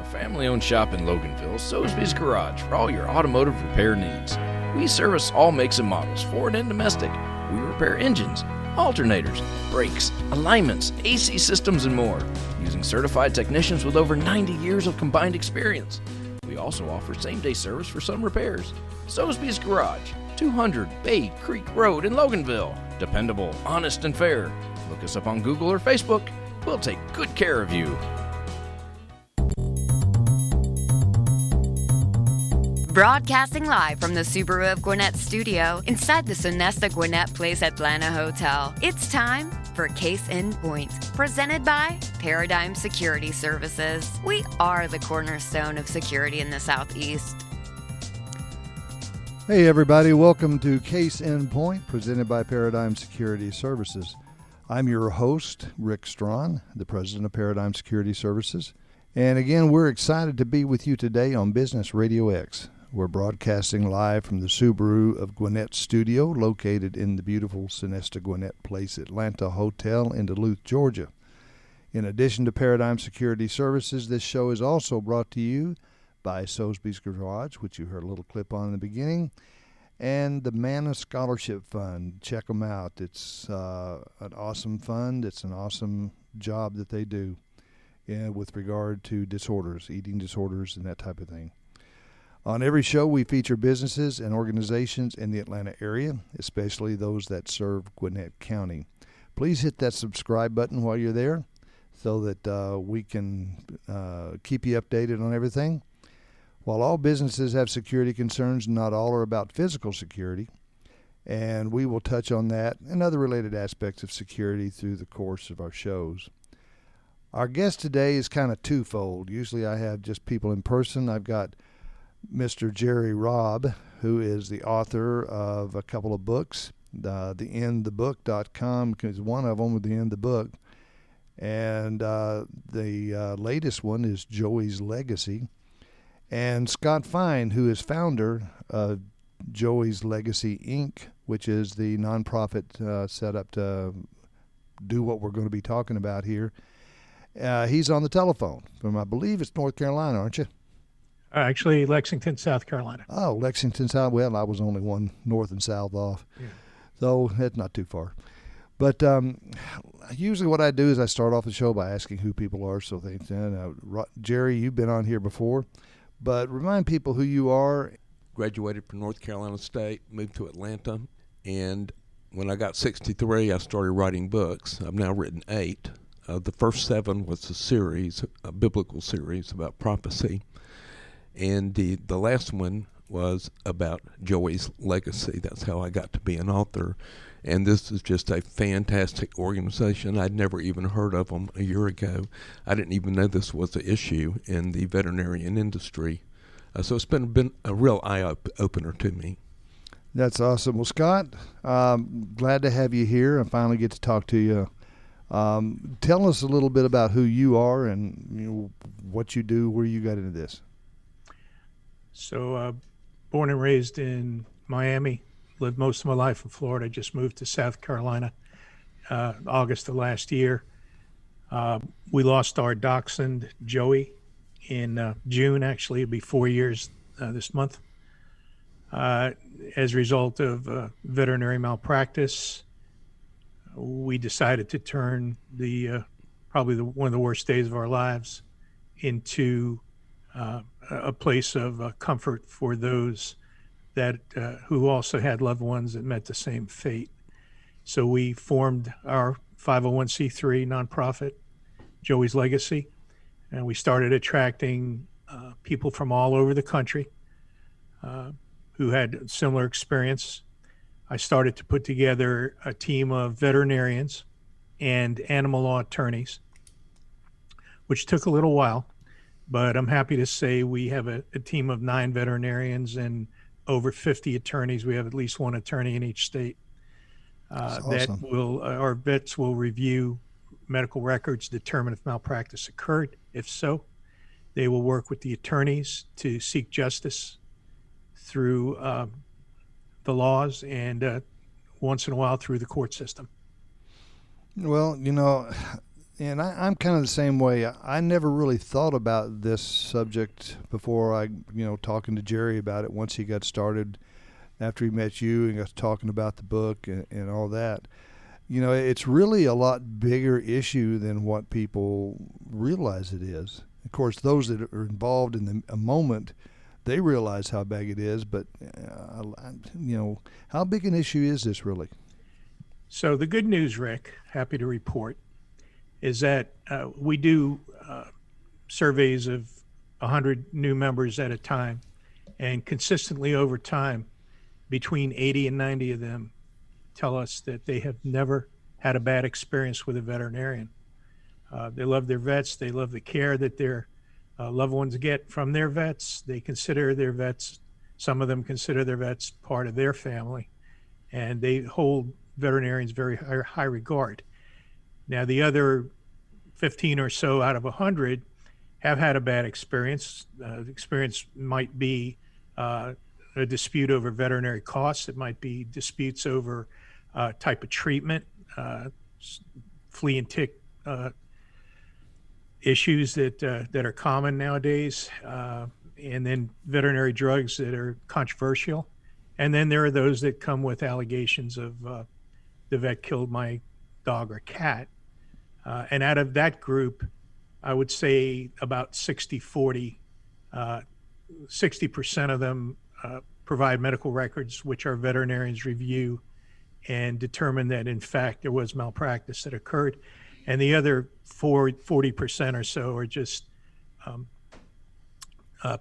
family-owned shop in Loganville, Soesby's Garage, for all your automotive repair needs. We service all makes and models, foreign and domestic. We repair engines, alternators, brakes, alignments, AC systems, and more, using certified technicians with over 90 years of combined experience. We also offer same-day service for some repairs. Soesby's Garage, 200 Bay Creek Road in Loganville. Dependable, honest, and fair. Look us up on Google or Facebook. We'll take good care of you. Broadcasting live from the Subaru of Gwinnett studio inside the Sonesta Gwinnett Place Atlanta Hotel. It's time for Case in Point, presented by Paradigm Security Services. We are the cornerstone of security in the Southeast. Hey everybody, welcome to Case in Point, presented by Paradigm Security Services. I'm your host, Rick Strawn, the president of Paradigm Security Services. And again, we're excited to be with you today on Business RadioX. We're broadcasting live from the Subaru of Gwinnett studio, located in the beautiful Sonesta Gwinnett Place Atlanta Hotel in Duluth, Georgia. In addition to Paradigm Security Services, this show is also brought to you by Soesby's Garage, which you heard a little clip on in the beginning, and the Manna Scholarship Fund. Check them out. It's an awesome fund. It's an awesome job that they do with regard to disorders, eating disorders, and that type of thing. On every show, we feature businesses and organizations in the Atlanta area, especially those that serve Gwinnett County. Please hit that subscribe button while you're there so that we can keep you updated on everything. While all businesses have security concerns, not all are about physical security, and we will touch on that and other related aspects of security through the course of our shows. Our guest today is kind of twofold. Usually I have just people in person. I've got Mr. Jerry Robb, who is the author of a couple of books. TheEndTheBook.com is one of them, with The End the Book. And the latest one is Joey's Legacy. And Scott Fine, who is founder of Joey's Legacy, Inc., which is the nonprofit set up to do what we're going to be talking about here. He's on the telephone from, I believe it's North Carolina, aren't you? Actually, Lexington, South Carolina. Oh, Lexington, South. Well, I was only one north and south off, so it's not too far. But usually what I do is I start off the show by asking who people are. So Jerry, you've been on here before, but remind people who you are. Graduated from North Carolina State, moved to Atlanta, and when I got 63, I started writing books. I've now written 8. The first 7 was a series, a biblical series about prophecy. And the last one was about Joey's Legacy. That's how I got to be an author. And this is just a fantastic organization. I'd never even heard of them a year ago. I didn't even know this was an issue in the veterinarian industry. So it's been a real eye-opener to me. That's awesome. Well, Scott, glad to have you here and finally get to talk to you. Tell us a little bit about who you are and what you do, where you got into this. So, born and raised in Miami, lived most of my life in Florida. Just moved to South Carolina August of last year. We lost our dachshund, Joey, in June. Actually, it'll be 4 years this month. As a result of veterinary malpractice, we decided to turn probably one of the worst days of our lives into a place of comfort for those that who also had loved ones that met the same fate. So we formed our 501c3 nonprofit, Joey's Legacy, and we started attracting people from all over the country who had similar experience. I started to put together a team of veterinarians and animal law attorneys, which took a little while. But I'm happy to say we have a team of 9 veterinarians and over 50 attorneys. We have at least one attorney in each state. Awesome. Our vets will review medical records, determine if malpractice occurred. If so, they will work with the attorneys to seek justice through the laws and once in a while through the court system. Well, And I'm kind of the same way. I never really thought about this subject before talking to Jerry about it once he got started after he met you and got talking about the book and all that. It's really a lot bigger issue than what people realize it is. Of course, those that are involved in a moment, they realize how big it is, but, how big an issue is this really? So the good news, Rick, happy to report, is that we do surveys of 100 new members at a time, and consistently over time, between 80 and 90 of them tell us that they have never had a bad experience with a veterinarian. They love their vets. They love the care that their loved ones get from their vets. They consider their vets, some of them consider their vets part of their family, and they hold veterinarians very high regard. Now, the other 15 or so out of 100 have had a bad experience. The experience might be a dispute over veterinary costs. It might be disputes over type of treatment, flea and tick issues that are common nowadays, and then veterinary drugs that are controversial. And then there are those that come with allegations of the vet killed my dog or cat. And out of that group, I would say about 60-40, 60% of them provide medical records, which our veterinarians review and determine that, in fact, there was malpractice that occurred. And the other 40% or so are just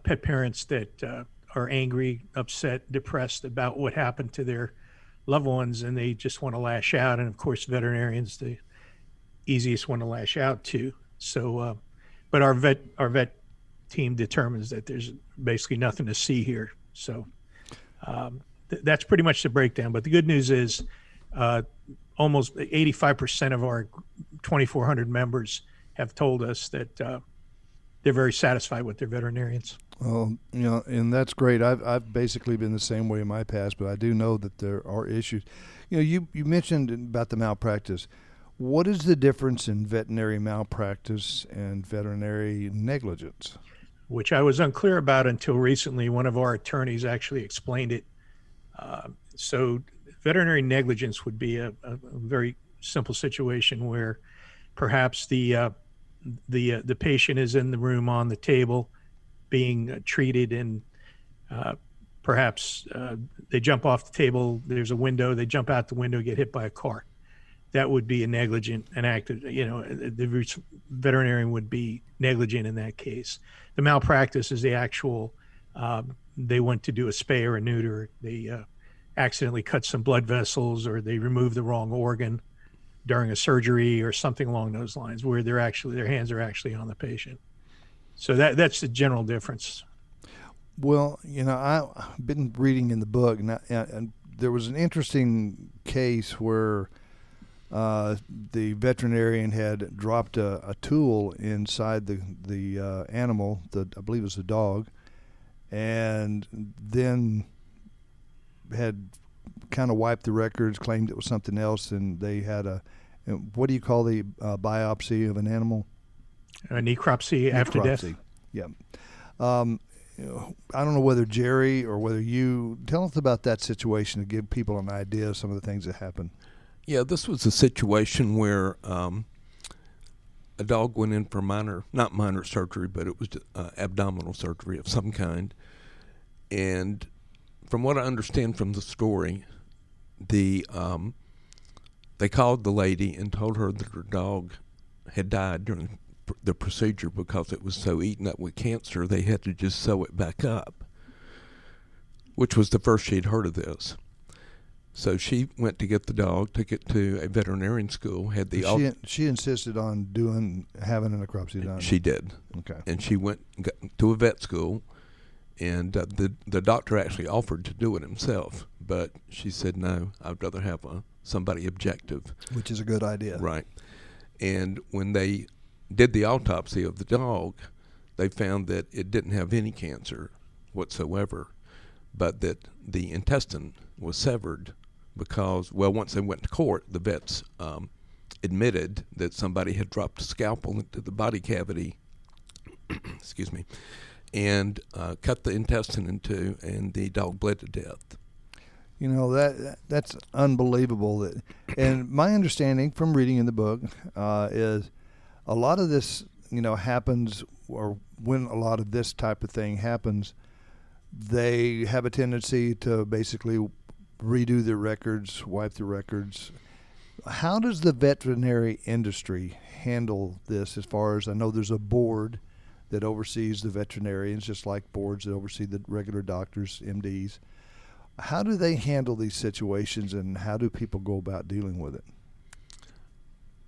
pet parents that are angry, upset, depressed about what happened to their loved ones, and they just want to lash out. And of course, veterinarians, the easiest one to lash out to. So, but our vet team determines that there's basically nothing to see here. So that's pretty much the breakdown. But the good news is almost 85% of our 2,400 members have told us that they're very satisfied with their veterinarians. Well, and that's great. I've basically been the same way in my past, but I do know that there are issues. You mentioned about the malpractice. What is the difference in veterinary malpractice and veterinary negligence? Which I was unclear about until recently. One of our attorneys actually explained it. So veterinary negligence would be a very simple situation where perhaps the patient is in the room on the table being treated, and perhaps they jump off the table, there's a window, they jump out the window, get hit by a car. That would be a negligent, an act of, the veterinarian would be negligent in that case. The malpractice is the actual, they went to do a spay or a neuter, they accidentally cut some blood vessels, or they removed the wrong organ during a surgery or something along those lines, where their hands are actually on the patient. So that's the general difference. Well, I've been reading in the book, and there was an interesting case where the veterinarian had dropped a tool inside the animal, I believe it was a dog, and then had kind of wiped the records, claimed it was something else, and they had what do you call the biopsy of an animal? A necropsy after death. Yeah. I don't know whether Jerry or whether you tell us about that situation to give people an idea of some of the things that happened. Yeah, this was a situation where a dog went in for not minor surgery, but it was abdominal surgery of some kind. And from what I understand from the story, they called the lady and told her that her dog had died during the procedure because it was so eaten up with cancer, they had to just sew it back up, which was the first she'd heard of this. So she went to get the dog, took it to a veterinarian school, had the... She insisted on having a necropsy done. She did. Okay. And she went to a vet school, and the doctor actually offered to do it himself, but she said, no, I'd rather have somebody objective. Which is a good idea. Right. And when they did the autopsy of the dog, they found that it didn't have any cancer whatsoever, but that the intestine was severed because, well, once they went to court, the vets admitted that somebody had dropped a scalpel into the body cavity, excuse me, and cut the intestine in two, and the dog bled to death. You know, that's unbelievable. And my understanding from reading in the book is a lot of this, happens, or when a lot of this type of thing happens, they have a tendency to basically redo their records, wipe the records. How does the veterinary industry handle this? As far as I know, there's a board that oversees the veterinarians, just like boards that oversee the regular doctors, MDs. How do they handle these situations, and how do people go about dealing with it?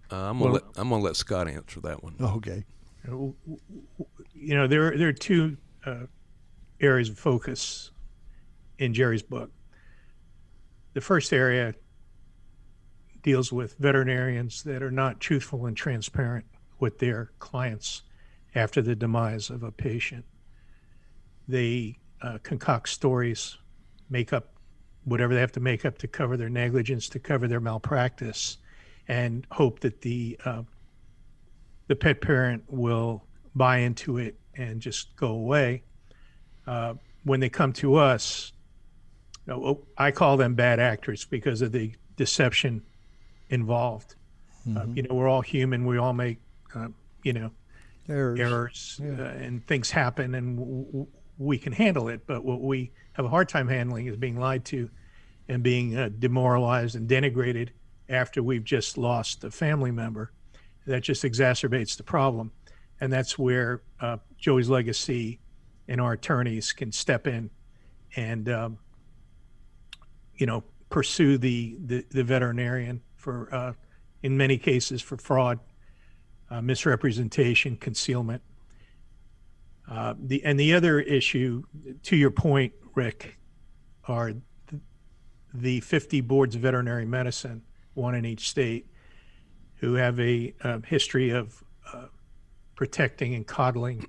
I'm gonna let Scott answer that one. Okay. There are two areas of focus in Jerry's book. The first area deals with veterinarians that are not truthful and transparent with their clients after the demise of a patient. They concoct stories, make up whatever they have to make up to cover their negligence, to cover their malpractice, and hope that the pet parent will buy into it and just go away. When they come to us, I call them bad actors because of the deception involved. Mm-hmm. We're all human. We all make, errors, Yeah. and things happen, and we can handle it. But what we have a hard time handling is being lied to and being demoralized and denigrated after we've just lost a family member. That just exacerbates the problem. And that's where Joey's Legacy and our attorneys can step in and, pursue the veterinarian for, in many cases, for fraud, misrepresentation, concealment. The other issue, to your point, Rick, are the 50 boards of veterinary medicine, one in each state, who have a history of protecting and coddling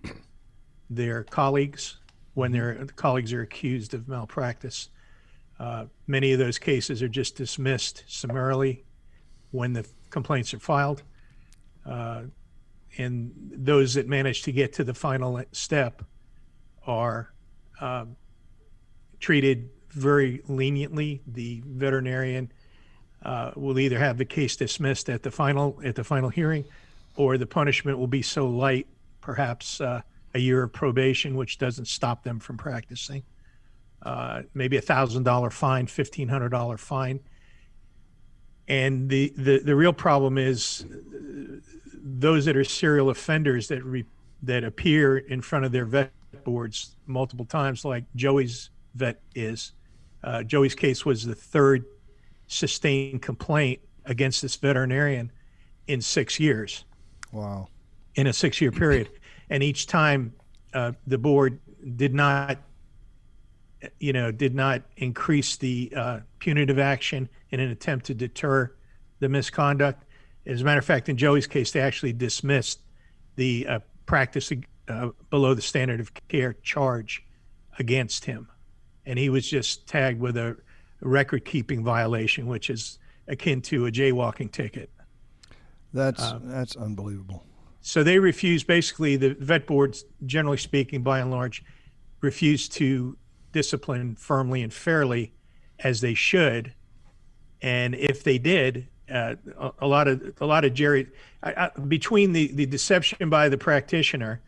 their colleagues when their colleagues are accused of malpractice. Many of those cases are just dismissed summarily when the complaints are filed. And those that manage to get to the final step are treated very leniently. The veterinarian will either have the case dismissed at the final hearing, or the punishment will be so light, perhaps a year of probation, which doesn't stop them from practicing. Maybe $1,000 fine, $1,500 fine. And the real problem is those that are serial offenders that appear in front of their vet boards multiple times, like Joey's vet is. Joey's case was the third sustained complaint against this veterinarian in 6 years. Wow. In a 6-year period. And each time the board did not increase the punitive action in an attempt to deter the misconduct. As a matter of fact, in Joey's case, they actually dismissed the practice below the standard of care charge against him. And he was just tagged with a record-keeping violation, which is akin to a jaywalking ticket. That's unbelievable. So they refuse, basically, the vet boards, generally speaking, by and large, refuse to discipline firmly and fairly as they should. And if they did, a lot of Jerry, between the deception by the practitioner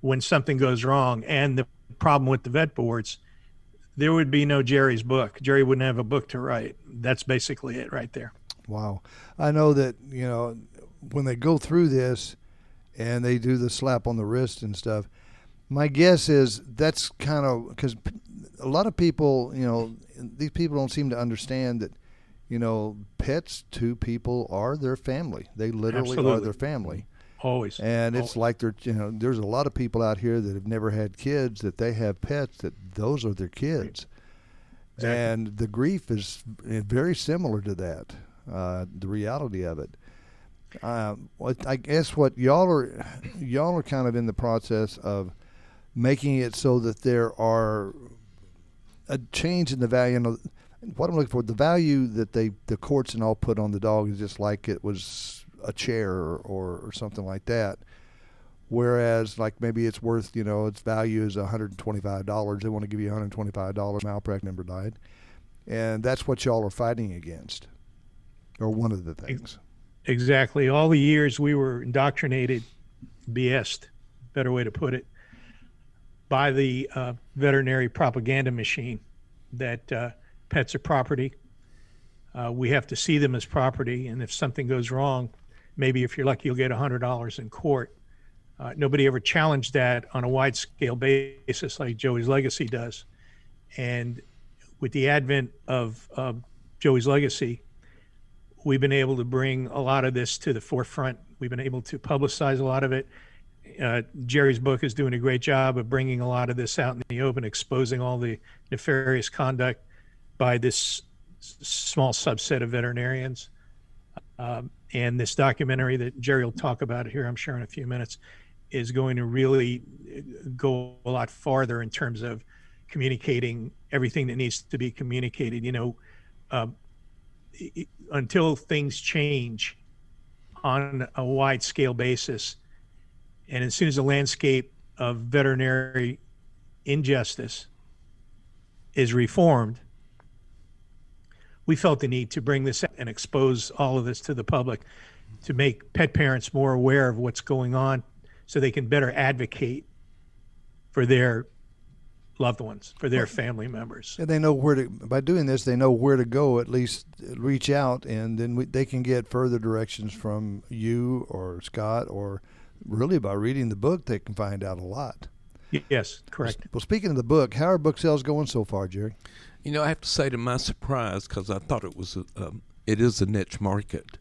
when something goes wrong and the problem with the vet boards, there would be no Jerry's book. Jerry wouldn't have a book to write. That's basically it right there. Wow. I know that, when they go through this and they do the slap on the wrist and stuff, my guess is that's kind of because a lot of people, these people don't seem to understand that, pets to people are their family. They literally Absolutely. are their family. Always. And it's like there's a lot of people out here that have never had kids, that they have pets, that those are their kids. Exactly. And the grief is very similar to that, the reality of it. I guess what y'all are kind of in the process of making it so that there are a change in the value. What I'm looking for, the value that the courts and all put on the dog is just like it was a chair or something like that. Whereas, like, maybe it's worth, its value is $125. They want to give you $125. Malpractice member died. And that's what y'all are fighting against, or one of the things. Exactly. All the years we were indoctrinated, BS'd, better way to put it, by the veterinary propaganda machine that pets are property. We have to see them as property. And if something goes wrong, maybe if you're lucky, you'll get $100 in court. Nobody ever challenged that on a wide-scale basis like Joey's Legacy does. And with the advent of Joey's Legacy, we've been able to bring a lot of this to the forefront. We've been able to publicize a lot of it. Jerry's book is doing a great job of bringing a lot of this out in the open, exposing all the nefarious conduct by this small subset of veterinarians. And this documentary that Jerry will talk about here, I'm sure, in a few minutes, is going to really go a lot farther in terms of communicating everything that needs to be communicated. Until things change on a wide scale basis, and as soon as the landscape of veterinary injustice is reformed, we felt the need to bring this out and expose all of this to the public, to make pet parents more aware of what's going on so they can better advocate for their loved ones, for their family members. And they know by doing this, they know where to go, at least reach out, and then they can get further directions from you or Scott, or really by reading the book, they can find out a lot. Yes, correct. Well, speaking of the book, how are book sales going so far, Jerry? I have to say, to my surprise, because I thought it is a niche market,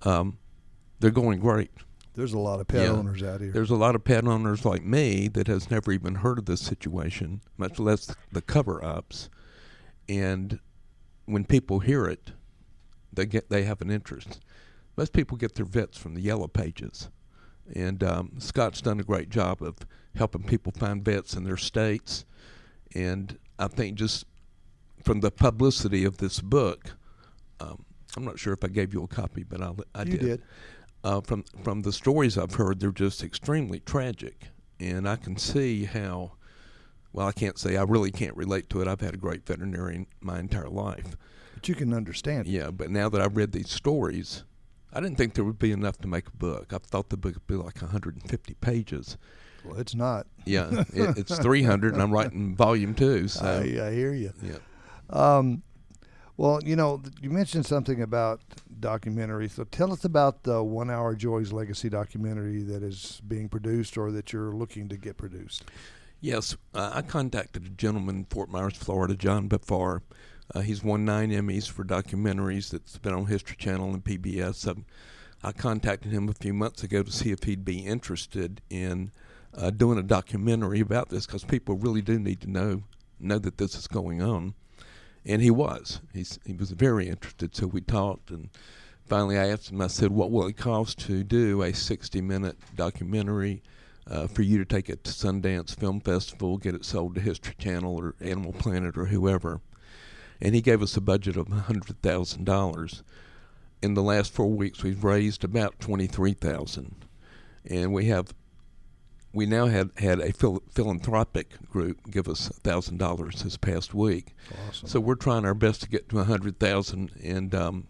they're going great. There's a lot of pet owners out here. There's a lot of pet owners like me that has never even heard of this situation, much less the cover-ups. And when people hear it, they have an interest. Most people get their vets from the yellow pages. And Scott's done a great job of helping people find vets in their states. And I think just from the publicity of this book, I'm not sure if I gave you a copy, but I did. You did. From the stories I've heard, they're just extremely tragic. And I can see how, well, I can't say I really can't relate to it. I've had a great veterinarian my entire life. But you can understand it. Yeah, but now that I've read these stories, I didn't think there would be enough to make a book. I thought the book would be like 150 pages. Well, it's not. Yeah, it's 300, and I'm writing volume 2. So I hear you. Yeah. Well, you mentioned something about documentaries. So tell us about the 1 Hour Joey's Legacy documentary that is being produced, or that you're looking to get produced. Yes, I contacted a gentleman in Fort Myers, Florida, John Bafar. He's won 9 Emmys for documentaries that's been on History Channel and PBS. I contacted him a few months ago to see if he'd be interested in doing a documentary about this, because people really do need to know that this is going on. And he was. He was very interested, so we talked, and finally I asked him, I said, what will it cost to do a 60-minute documentary for you to take it to Sundance Film Festival, get it sold to History Channel or Animal Planet or whoever? And he gave us a budget of $100,000. In the last 4 weeks, we've raised about $23,000, and we now had a philanthropic group give us $1,000 this past week. Awesome. So we're trying our best to get to $100,000, and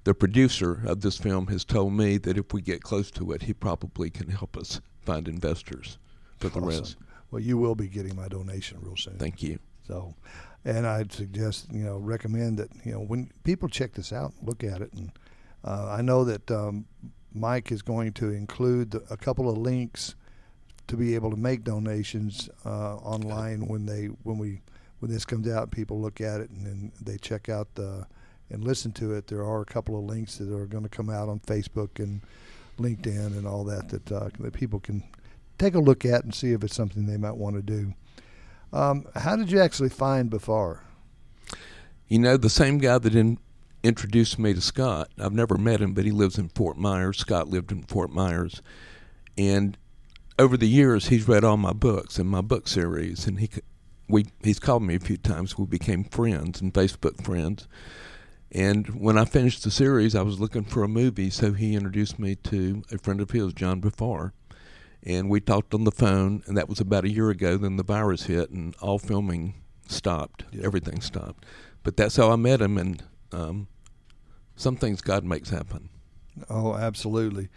the producer of this film has told me that if we get close to it, he probably can help us find investors for the rest. Well, you will be getting my donation real soon. Thank you. So, and I'd suggest, recommend that, when people check this out, look at it. And I know that Mike is going to include a couple of links to be able to make donations online when this comes out. People look at it and then they check out and listen to it. There are a couple of links that are going to come out on Facebook and LinkedIn and all that people can take a look at and see if it's something they might want to do. How did you actually find Bafar? The same guy that introduced me to Scott. I've never met him, but he lives in Fort Myers. Scott lived in Fort Myers, and over the years, he's read all my books and my book series, and he's called me a few times. We became friends and Facebook friends. And when I finished the series, I was looking for a movie, so he introduced me to a friend of his, John Buffar. And we talked on the phone, and that was about a year ago. Then the virus hit, and all filming stopped. Yep. Everything stopped. But that's how I met him, and some things God makes happen. Oh, absolutely.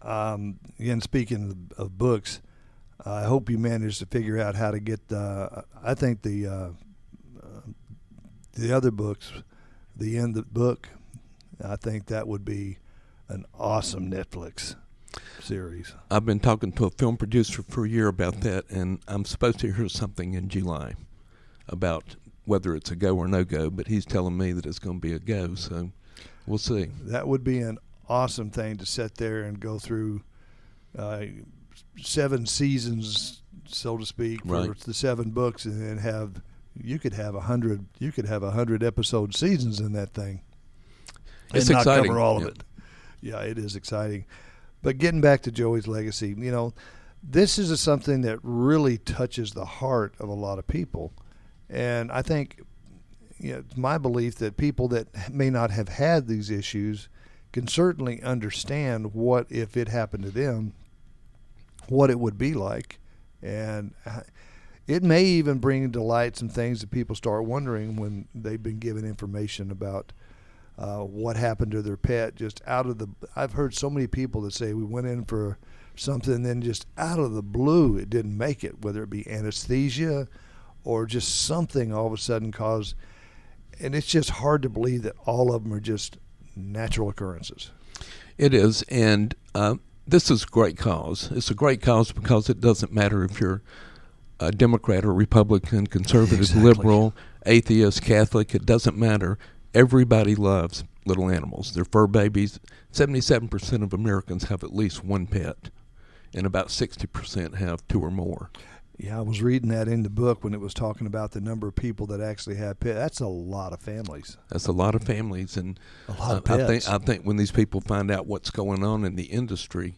Again, speaking of books, I hope you managed to figure out how to get. I think the other books, the end of the book, I think that would be an awesome Netflix series. I've been talking to a film producer for a year about that, and I'm supposed to hear something in July about whether it's a go or no go, but he's telling me that it's going to be a go, so we'll see. That would be an awesome thing to sit there and go through 7 seasons, so to speak, for the 7 books, and then you could have 100 episode seasons in that thing. It's and exciting. Not cover all of it. Yeah, it is exciting. But getting back to Joey's legacy, this is something that really touches the heart of a lot of people. And I think it's my belief that people that may not have had these issues can certainly understand what, if it happened to them, what it would be like. And it may even bring to light some things that people start wondering when they've been given information about what happened to their pet. I've heard so many people that say we went in for something and then just out of the blue it didn't make it, whether it be anesthesia or just something all of a sudden caused. And it's just hard to believe that all of them are just natural occurrences. It is, and this is a great cause. It's a great cause because it doesn't matter if you're a Democrat or Republican, conservative, Exactly. liberal, atheist, Catholic. It doesn't matter. Everybody loves little animals. They're fur babies. 77% of Americans have at least one pet, and about 60% have 2 or more. Yeah, I was reading that in the book when it was talking about the number of people that actually have pets. That's a lot of families. That's a lot of families, and a lot of pets. I think when these people find out what's going on in the industry,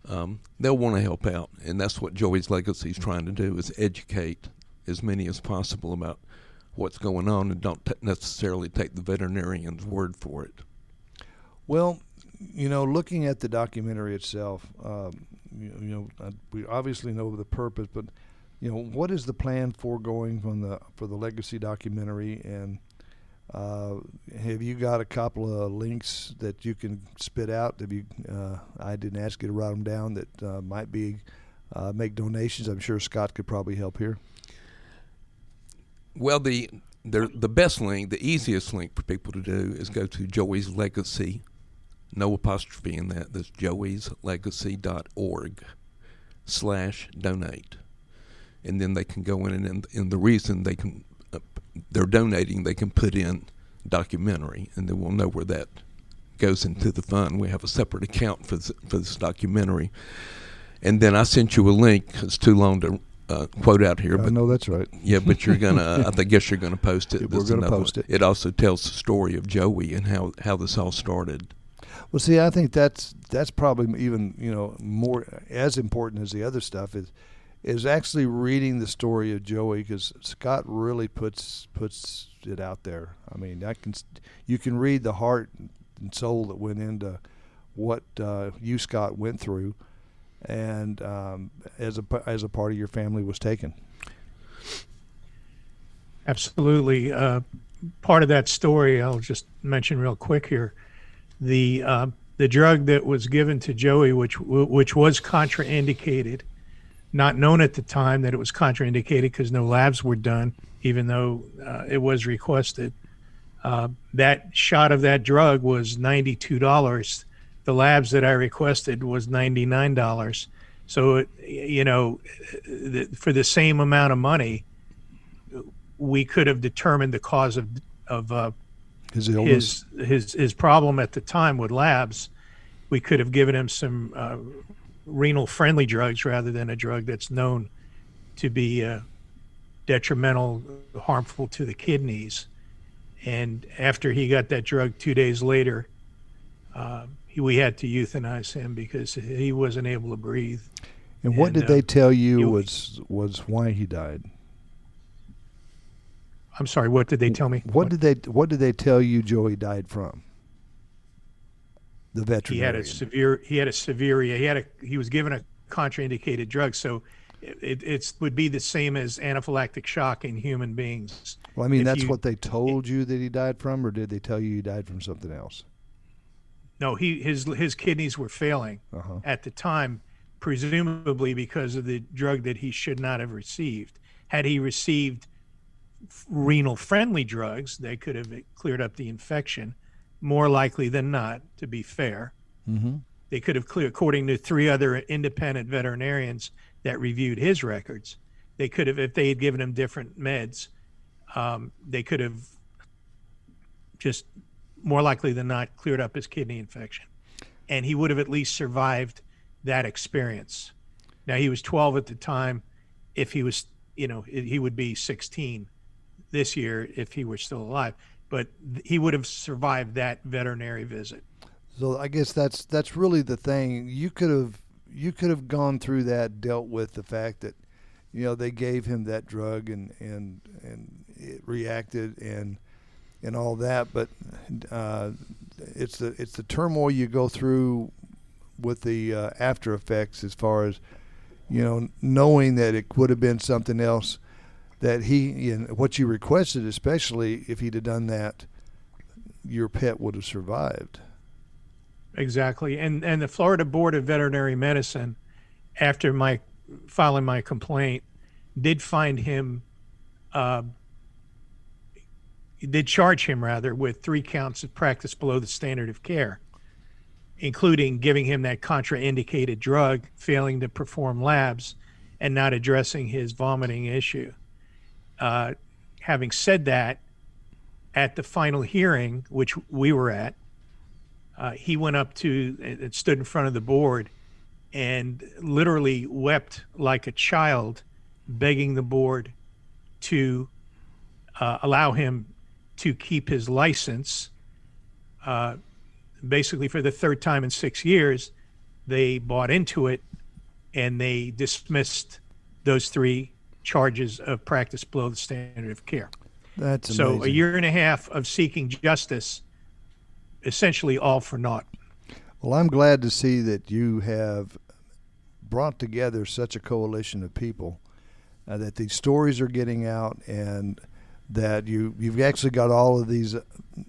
they'll want to help out, and that's what Joey's legacy is trying to do: is educate as many as possible about what's going on, and don't necessarily take the veterinarian's word for it. Well, looking at the documentary itself, we obviously know the purpose, but what is the plan for the legacy documentary? And have you got a couple of links that you can spit out? I didn't ask you to write them down. That might be make donations. I'm sure Scott could probably help here. Well, the best link, the easiest link for people to do is go to Joey's Legacy, no apostrophe in that. That's joeyslegacy.org/donate. And then they can go in, and the reason they're donating, they can put in documentary, and then we'll know where that goes into the fund. We have a separate account for this documentary. And then I sent you a link. It's too long to quote out here. I know that's right. Yeah, but you're gonna. I guess you're gonna post it. We're gonna post it. It also tells the story of Joey and how this all started. Well, see, I think that's probably even more as important as the other stuff is actually reading the story of Joey, because Scott really puts it out there. I mean, you can read the heart and soul that went into what you, Scott, went through, and as a part of your family was taken. Absolutely. Part of that story, I'll just mention real quick here. The drug that was given to Joey, which was contraindicated, not known at the time that it was contraindicated because no labs were done, even though it was requested. That shot of that drug was $92. The labs that I requested was $99. So, for the same amount of money, we could have determined the cause of his illness, his problem at the time with labs. We could have given him some renal friendly drugs rather than a drug that's known to be detrimental, harmful to the kidneys. And after he got that drug 2 days later, we had to euthanize him because he wasn't able to breathe. And what did they tell you was why he died? I'm sorry, what did they tell me? What did they tell you Joey died from? The veterinarian. He was given a contraindicated drug, so it would be the same as anaphylactic shock in human beings. Well, I mean, that's what they told you that he died from, or did they tell you he died from something else? No, his kidneys were failing at the time, presumably because of the drug that he should not have received. Had he received renal-friendly drugs, they could have cleared up the infection. More likely than not, to be fair. Mm-hmm. They could have cleared, according to 3 other independent veterinarians that reviewed his records, they could have, if they had given him different meds, they could have just more likely than not cleared up his kidney infection. And he would have at least survived that experience. Now, he was 12 at the time. If he was, he would be 16 this year if he were still alive. But he would have survived that veterinary visit. So I guess that's really the thing. You could have gone through that, dealt with the fact that, they gave him that drug and it reacted and all that. But it's the turmoil you go through with the after effects, as far as knowing that it would have been something else. That what you requested, especially if he'd have done that, your pet would have survived. Exactly. And the Florida Board of Veterinary Medicine, after filing my complaint, did find him, did charge him rather with 3 counts of practice below the standard of care, including giving him that contraindicated drug, failing to perform labs, and not addressing his vomiting issue. Having said that, at the final hearing, which we were at, he went up and stood in front of the board and literally wept like a child, begging the board to allow him to keep his license. Basically, for the 3rd time in 6 years, they bought into it and they dismissed those 3 charges of practice below the standard of care. That's amazing. So a year and a half of seeking justice, essentially all for naught. Well, I'm glad to see that you have brought together such a coalition of people, that these stories are getting out, and that you've actually got all of these,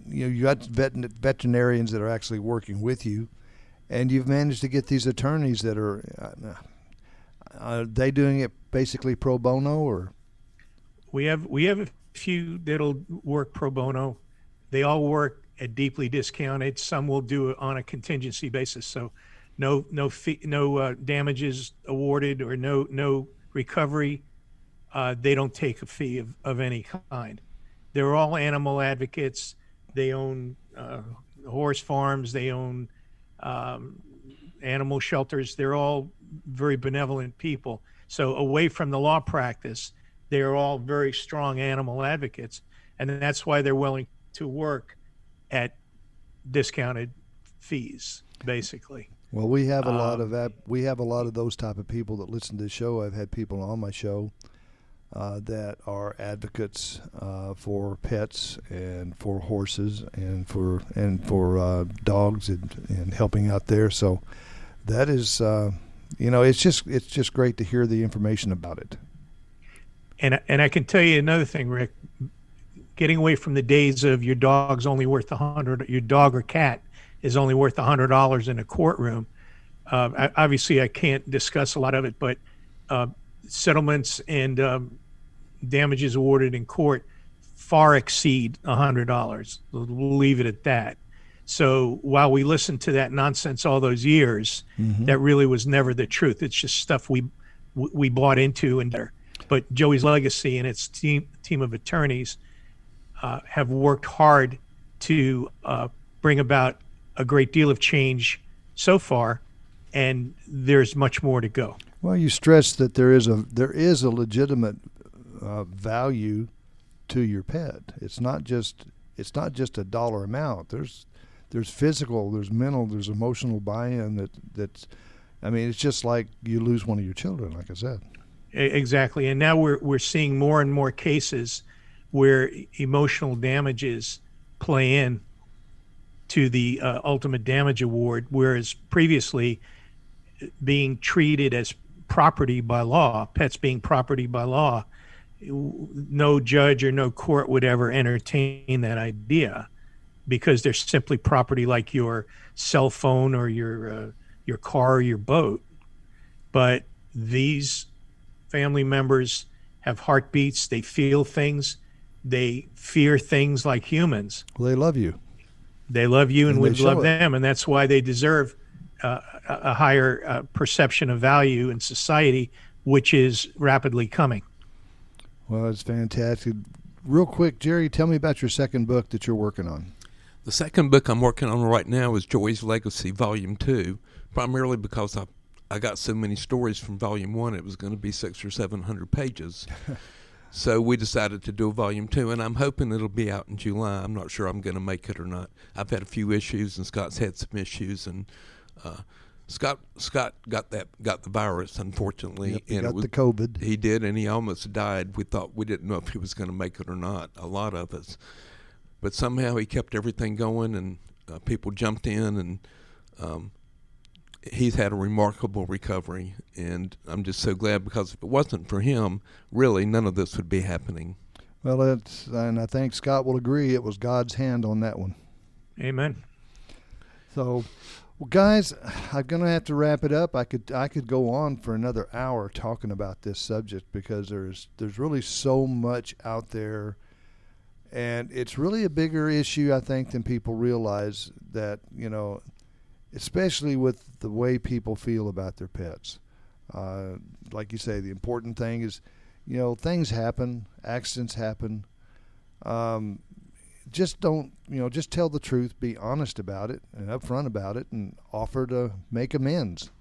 you got veterinarians that are actually working with you, and you've managed to get these attorneys that are they doing it basically pro bono, or? We have a few that'll work pro bono. They all work at deeply discounted. Some will do it on a contingency basis, so no fee, no damages awarded, or no recovery. They don't take a fee of any kind. They're all animal advocates. They own horse farms. They own animal shelters. They're all very benevolent people. So away from the law practice, they're all very strong animal advocates, and that's why they're willing to work at discounted fees, basically. Well, we have a lot of those type of people that listen to the show. I've had people on my show that are advocates for pets and for horses and for dogs and helping out there. So that is, it's just great to hear the information about it. And I can tell you another thing, Rick. Getting away from the days of your dog's only worth $100, your dog or cat is only worth $100 in a courtroom. Obviously, I can't discuss a lot of it, but settlements and damages awarded in court far exceed $100. We'll leave it at that. So while we listened to that nonsense all those years, that really was never the truth. It's just stuff we bought into. But Joey's legacy and its team of attorneys have worked hard to bring about a great deal of change so far, and there's much more to go. Well, you stressed that there is a legitimate value to your pet. It's not just a dollar amount. There's physical, there's mental, there's emotional buy-in. That's it's just like you lose one of your children, like I said. Exactly, and now we're seeing more and more cases where emotional damages play in to the ultimate damage award, whereas previously being treated as property by law, pets being property by law, no judge or no court would ever entertain that idea because they're simply property like your cell phone or your car or your boat. But these family members have heartbeats, they feel things, they fear things like humans. Well, they love you. They love you and we love it. them, and that's why they deserve a higher perception of value in society, which is rapidly coming. Well, it's fantastic. Real quick, Jerry, tell me about your second book that you're working on. The second book I'm working on right now is Joey's Legacy, Volume 2, primarily because I got so many stories from Volume 1, it was going to be 600 or 700 pages. So we decided to do a Volume 2, and I'm hoping it'll be out in July. I'm not sure I'm going to make it or not. I've had a few issues, and Scott's had some issues, and Scott got the virus, unfortunately. Yep, he and got the COVID. He did, and he almost died. We didn't know if he was going to make it or not, a lot of us. But somehow he kept everything going, and people jumped in, and he's had a remarkable recovery. And I'm just so glad, because if it wasn't for him, really none of this would be happening. Well, and I think Scott will agree, it was God's hand on that one. Amen. So, well, guys, I'm going to have to wrap it up. I could go on for another hour talking about this subject, because there's really so much out there, and it's really a bigger issue, I think, than people realize, that, you know, especially with the way people feel about their pets. Like you say, the important thing is, you know, things happen, accidents happen. Just don't, you know, just tell the truth, be honest about it and upfront about it, and offer to make amends.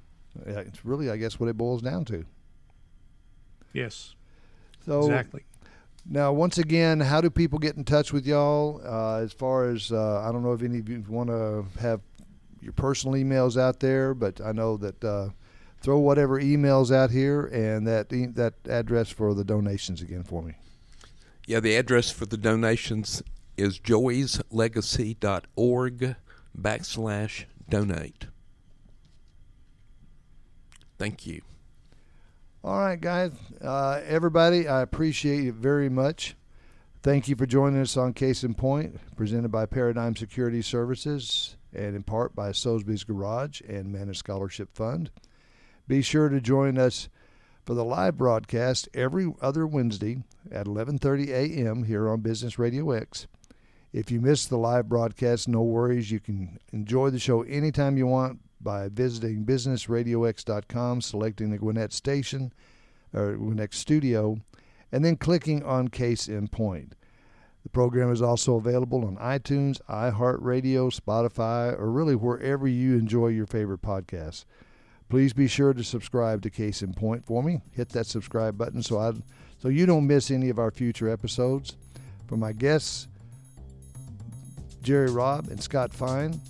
It's really, I guess, what it boils down to. Yes. So exactly. Now, once again, how do people get in touch with y'all? As far as, I don't know if any of you want to have your personal emails out there, but I know that throw whatever emails out here, and that address for the donations again for me. Yeah, the address for the donations is joeyslegacy.org/donate. Thank you. All right, guys. Everybody, I appreciate it very much. Thank you for joining us on Case in Point, presented by Paradigm Security Services, and in part by Soulsby's Garage and Managed Scholarship Fund. Be sure to join us for the live broadcast every other Wednesday at 11:30 a.m. here on Business RadioX. If you miss the live broadcast, no worries. You can enjoy the show anytime you want by visiting businessradiox.com, selecting the Gwinnett station or Gwinnett studio, and then clicking on Case in Point. The program is also available on iTunes, iHeartRadio, Spotify, or really wherever you enjoy your favorite podcasts. Please be sure to subscribe to Case in Point for me. Hit that subscribe button so you don't miss any of our future episodes. For my guests, Jerry Robb and Scott Fine,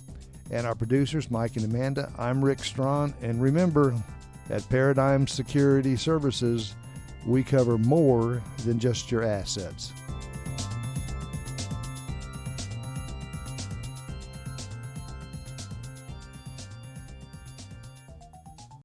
and our producers, Mike and Amanda, I'm Rick Strawn. And remember, at Paradigm Security Services, we cover more than just your assets.